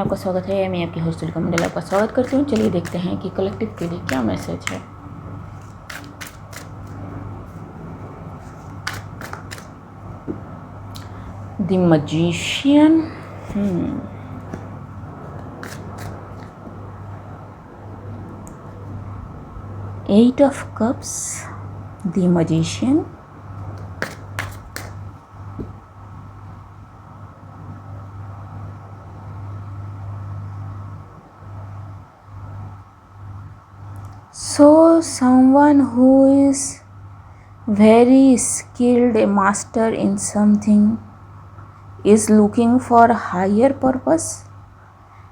आपका स्वागत है। मैं आपकी होस्ट का मंडल आपका स्वागत करती हूँ। चलिए देखते हैं कि कलेक्टिव के लिए क्या मैसेज है। The magician, 8 of Cups, the Magician, so someone who is very skilled, a master in something, is looking for a higher purpose,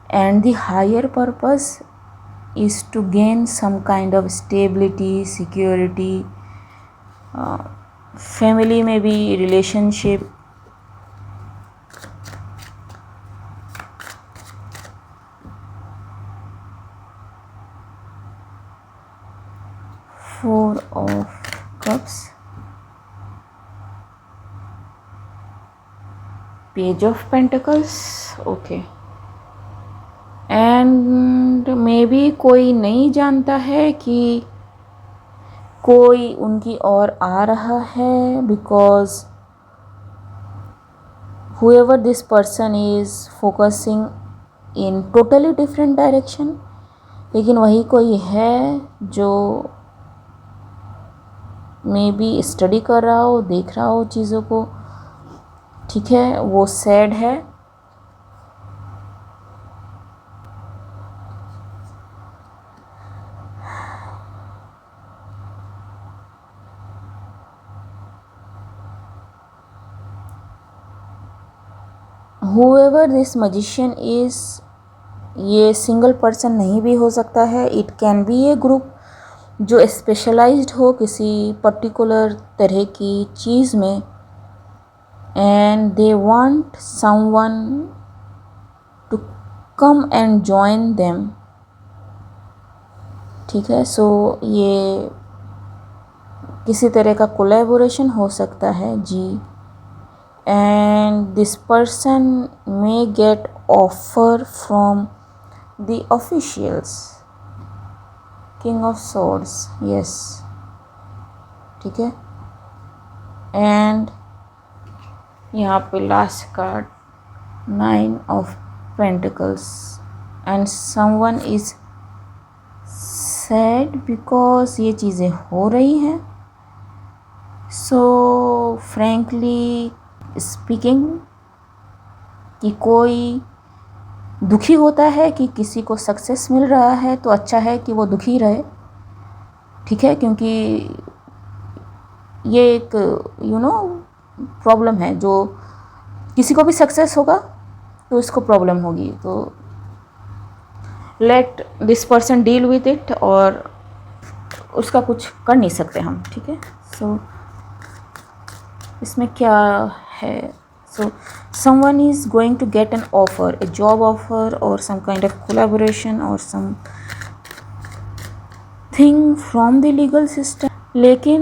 and the higher purpose is to gain some kind of stability, security, family, maybe relationship. Four of Cups, Page of Pentacles, okay. And may be कोई नहीं जानता है कि कोई उनकी ओर आ रहा है, because whoever this person is focusing in totally different direction, लेकिन वही कोई है जो मे बी स्टडी कर रहा हो, देख रहा हो चीज़ों को, ठीक है, वो सैड है। whoever this magician is, ये सिंगल पर्सन नहीं भी हो सकता है, it can be a group जो स्पेशलाइज्ड हो किसी पर्टिकुलर तरह की चीज़ में, and they want someone to come and join them, ठीक है। सो ये किसी तरह का कोलैबोरेशन हो सकता है जी, and this person may get offer from the officials, King of Swords, yes, ठीक है। एंड यहाँ पे last card 9 of Pentacles, and someone is sad because ये चीज़ें हो रही हैं। सो फ्रैंकली स्पीकिंग, कि कोई दुखी होता है कि किसी को सक्सेस मिल रहा है, तो अच्छा है कि वो दुखी रहे, ठीक है, क्योंकि ये एक प्रॉब्लम है, जो किसी को भी सक्सेस होगा तो इसको प्रॉब्लम होगी, तो let this person deal with it, और उसका कुछ कर नहीं सकते हम, ठीक है। सो इसमें क्या है, so someone is going to get an offer, a job offer or some kind of collaboration or something from the legal system, लेकिन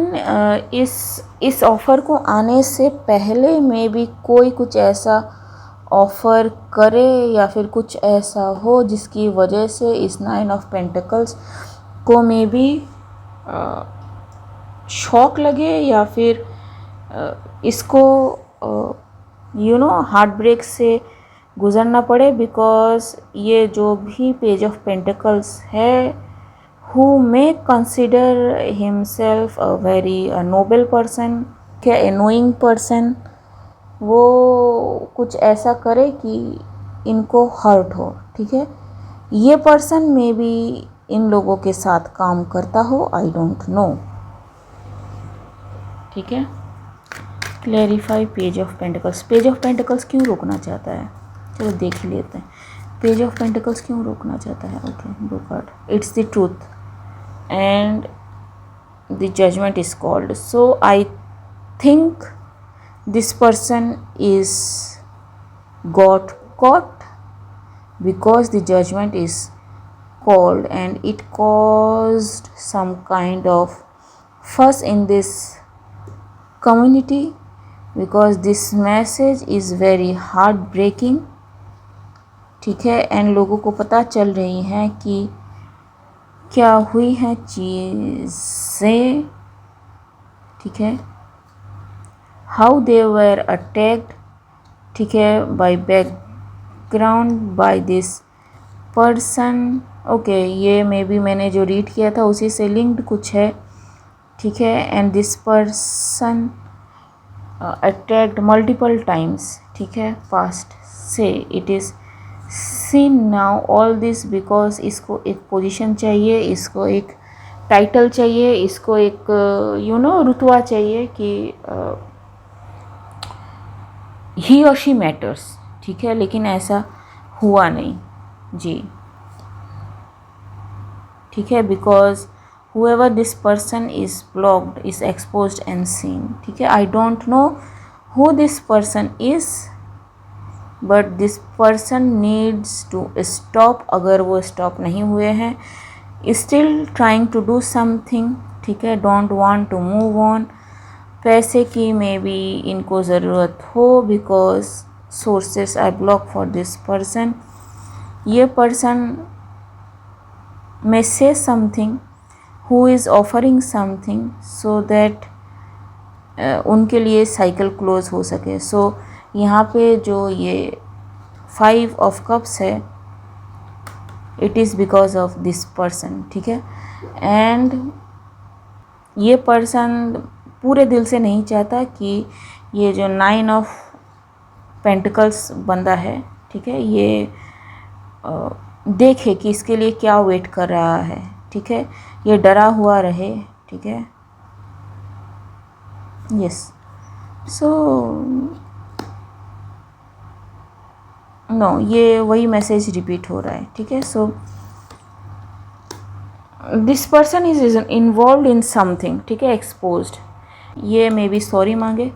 इस ऑफ़र को आने से पहले में भी कोई कुछ ऐसा ऑफ़र करे या फिर कुछ ऐसा हो जिसकी वजह से इस 9 of Pentacles को मे बी शॉक लगे, या फिर इसको हार्ट ब्रेक से गुज़रना पड़े, बिकॉज ये जो भी पेज ऑफ पेंटिकल्स है, who may consider himself a very noble person, क्या एनोइंग पर्सन, वो कुछ ऐसा करे कि इनको हर्ट हो, ठीक है। ये पर्सन मे बी इन लोगों के साथ काम करता हो, आई डोंट नो, ठीक है। Clarify page of pentacles, page of pentacles क्यों रोकना चाहता है, चलो देख ही लेते हैं। पेज ऑफ पेंटिकल्स क्यों रोकना चाहता है, ओके, दो card, it's the truth and the judgement is called. So I think this person is got caught because the judgment is called and it caused some kind of fuss in this community, because this message is very heartbreaking, ठीक है, and लोगों को पता चल रही है कि क्या हुई है चीज़ें, ठीक है, हाउ दे वर अटैक्ड, ठीक है, by background by this person. Okay, ये मे बी मैंने जो रीड किया था उसी से लिंक्ड कुछ है, ठीक है, and this person attacked multiple times, ठीक है, पास्ट से it is scene now all this because इसको एक पोजीशन चाहिए, इसको एक टाइटल चाहिए, इसको एक रुतबा चाहिए कि ही और शी मैटर्स, ठीक है, लेकिन ऐसा हुआ नहीं जी, ठीक है, because whoever this person is blocked is exposed and seen, ठीक है। I don't know who this person is but this person needs to stop। अगर वो stop नहीं हुए हैं, still trying to do something, ठीक है, don't want to move on। पैसे की मे बी इनको ज़रूरत हो because sources are blocked for this person। ये person may say something, who is offering something so that उनके लिए साइकिल क्लोज हो सके। सो यहाँ पे जो ये 5 ऑफ कप्स है, it is because of this person, ठीक है, एंड ये पर्सन पूरे दिल से नहीं चाहता कि ये जो 9 ऑफ पेंटिकल्स बंदा है, ठीक है, ये देखे कि इसके लिए क्या वेट कर रहा है, ठीक है, ये डरा हुआ रहे, ठीक है, यस। सो नो, ये वही मैसेज रिपीट हो रहा है, ठीक है। So this person is involve in something, ठीक है, एक्सपोज्ड। ये मे बी सॉरी मांगे,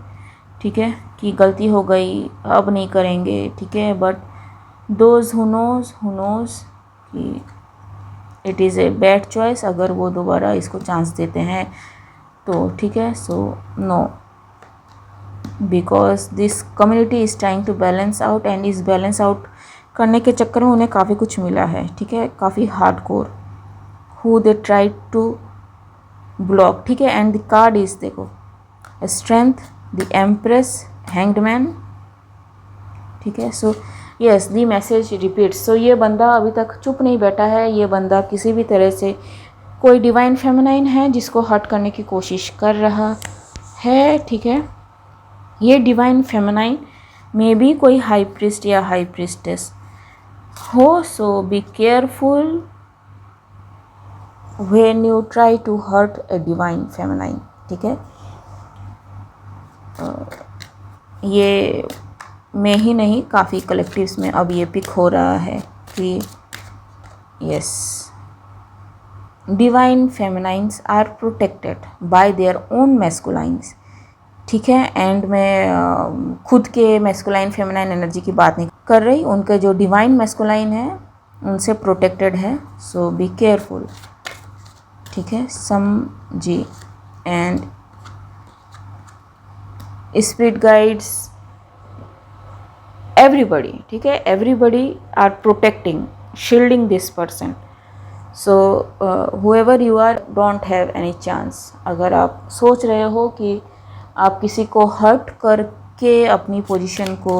ठीक है, कि गलती हो गई, अब नहीं करेंगे, ठीक है, बट दोज हु नोज कि it is a bad choice, अगर वो दोबारा इसको चांस देते हैं तो, ठीक है। So no, because this community is trying to balance out and इस बैलेंस आउट करने के चक्कर में उन्हें काफ़ी कुछ मिला है, ठीक है, काफ़ी hardcore who they try to block, ठीक है, एंड द कार्ड इज देखो strength, the empress, hanged man, ठीक है। So yes, the message repeat. सो ये बंदा अभी तक चुप नहीं बैठा है, ये बंदा किसी भी तरह से कोई डिवाइन फेमिनाइन है जिसको हर्ट करने की कोशिश कर रहा है, ठीक है। ये डिवाइन फेमिनाइन में भी कोई हाई प्रीस्ट या हाई प्रीस्टेस हो, so be careful when you try to hurt a divine feminine, ठीक है। ये में ही नहीं, काफ़ी कलेक्टिव्स में अब ये पिक हो रहा है कि yes, divine feminines are protected by their own masculines, ठीक है, एंड मैं खुद के मैस्कुलाइन फेमिनाइन एनर्जी की बात नहीं कर रही, उनके जो डिवाइन मैस्कुलाइन है उनसे प्रोटेक्टेड है। सो बी केयरफुल, ठीक है, जी, एंड स्पिरिट गाइड्स everybody, ठीक है, everybody are protecting, shielding this person। so whoever you are don't have any chance। अगर आप सोच रहे हो कि आप किसी को हर्ट करके अपनी पोजीशन को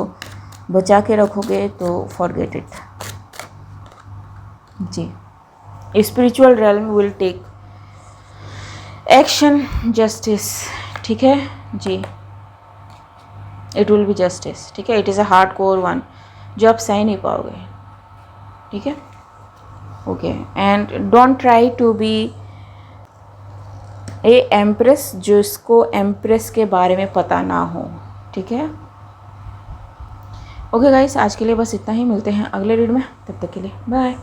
बचा के रखोगे तो forget it ji. spiritual realm will take action, justice, ठीक है जी, इट विल बी जस्टिस, ठीक है, it is a hard core one जो आप सह नहीं पाओगे, ठीक है, okay, and don't try to be a empress जिसको एम्प्रेस के बारे में पता ना हो, ठीक है। ओके गाइस, आज के लिए बस इतना ही, मिलते हैं अगले रीड में, तब तक के लिए बाय।